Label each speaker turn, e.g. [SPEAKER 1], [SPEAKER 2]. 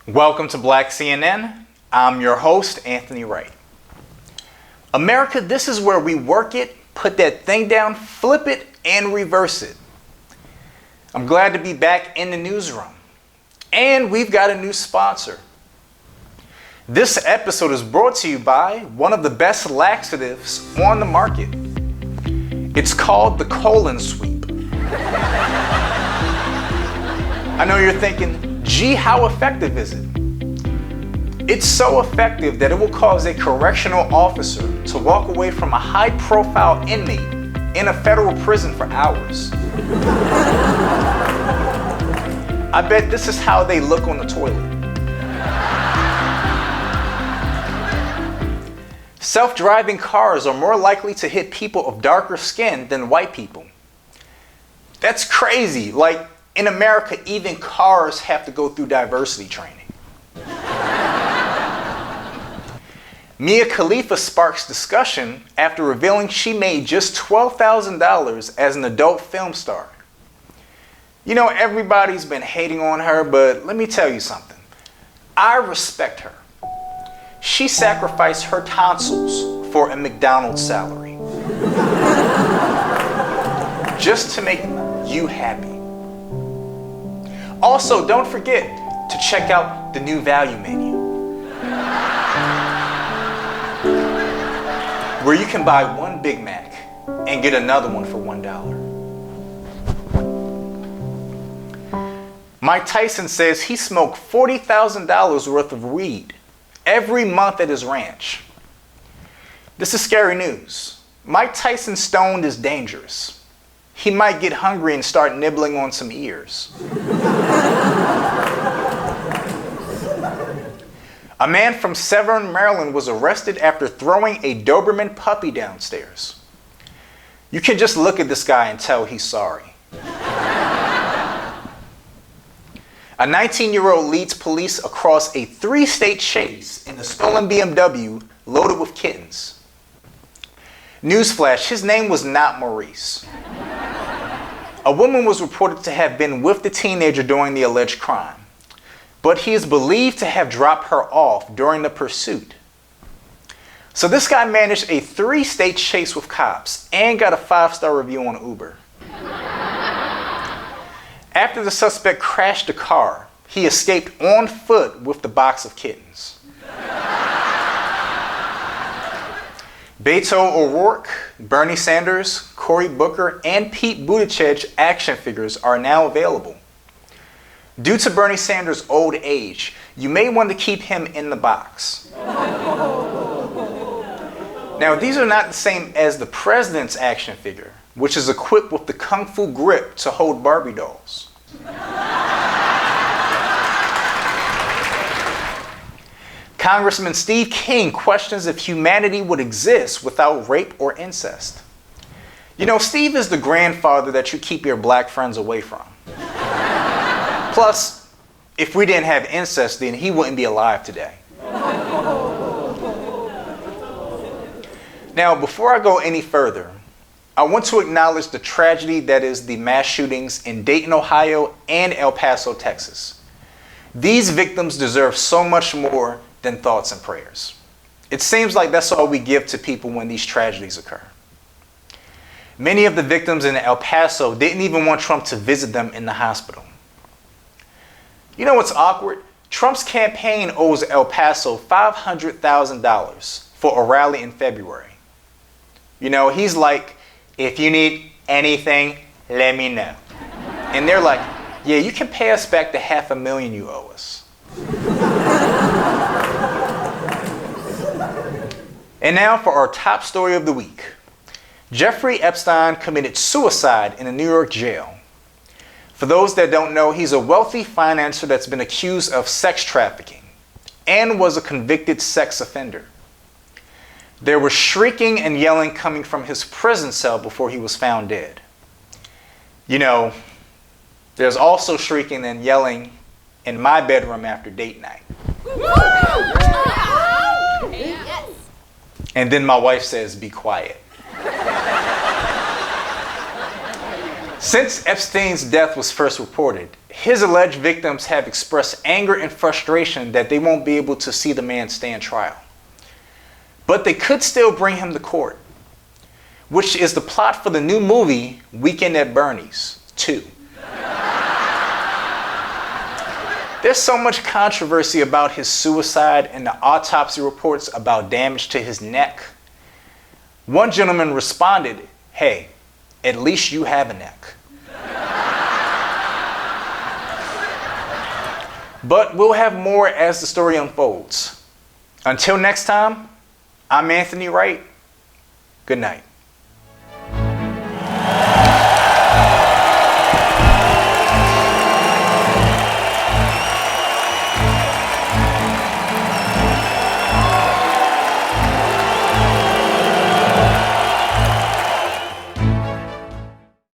[SPEAKER 1] Welcome to Black CNN. I'm your host, Anthony Wright. America, this is where we work it, put that thing down, flip it, and reverse it. I'm glad to be back in the newsroom. And we've got a new sponsor. This episode is brought to you by one of the best laxatives on the market. It's called the colon sweep. I know you're thinking, gee, how effective is it? It's so effective that it will cause a correctional officer to walk away from a high-profile inmate in a federal prison for hours. I bet this is how they look on the toilet. Self-driving cars are more likely to hit people of darker skin than white people. That's crazy. Like, in America, even cars have to go through diversity training. Khalifa sparks discussion after revealing she made just $12,000 as an adult film star. You know, everybody's been hating on her, but let me tell you something. I respect her. She sacrificed her tonsils for a McDonald's salary. Just to make you happy. Also, don't forget to check out the new value menu, where you can buy one Big Mac and get another one for $1. Mike Tyson says he smoked $40,000 worth of weed every month at his ranch. This is scary news. Mike Tyson stoned is dangerous. He might get hungry and start nibbling on some ears. A man from Severn, Maryland was arrested after throwing a Doberman puppy downstairs. You can just look at this guy and tell he's sorry. A 19-year-old leads police across a 3-state chase in a stolen BMW loaded with kittens. Newsflash, his name was not Maurice. A woman was reported to have been with the teenager during the alleged crime, but he is believed to have dropped her off during the pursuit. So this guy managed a 3-state chase with cops and got a 5-star review on Uber. After the suspect crashed the car, he escaped on foot with the box of kittens. Beto O'Rourke, Bernie Sanders, Cory Booker, and Pete Buttigieg action figures are now available. Due to Bernie Sanders' old age, you may want to keep him in the box. Now, these are not the same as the president's action figure, which is equipped with the Kung Fu grip to hold Barbie dolls. Congressman Steve King questions if humanity would exist without rape or incest. You know, Steve is the grandfather that you keep your black friends away from. Plus, if we didn't have incest, then he wouldn't be alive today. Now, before I go any further, I want to acknowledge the tragedy that is the mass shootings in Dayton, Ohio, and El Paso, Texas. These victims deserve so much more than thoughts and prayers. It seems like that's all we give to people when these tragedies occur. Many of the victims in El Paso didn't even want Trump to visit them in the hospital. You know what's awkward? Trump's campaign owes El Paso $500,000 for a rally in February. You know, he's like, if you need anything, let me know. And they're like, yeah, you can pay us back the $500,000 you owe us. And now for our top story of the week. Jeffrey Epstein committed suicide in a New York jail. For those that don't know, he's a wealthy financier that's been accused of sex trafficking and was a convicted sex offender. There was shrieking and yelling coming from his prison cell before he was found dead. You know, there's also shrieking and yelling in my bedroom after date night. And then my wife says, be quiet. Since Epstein's death was first reported, his alleged victims have expressed anger and frustration that they won't be able to see the man stand trial. But they could still bring him to court, which is the plot for the new movie Weekend at Bernie's 2. There's so much controversy about his suicide and the autopsy reports about damage to his neck. One gentleman responded, "Hey, at least you have a neck." But we'll have more as the story unfolds. Until next time, I'm Anthony Wright. Good night.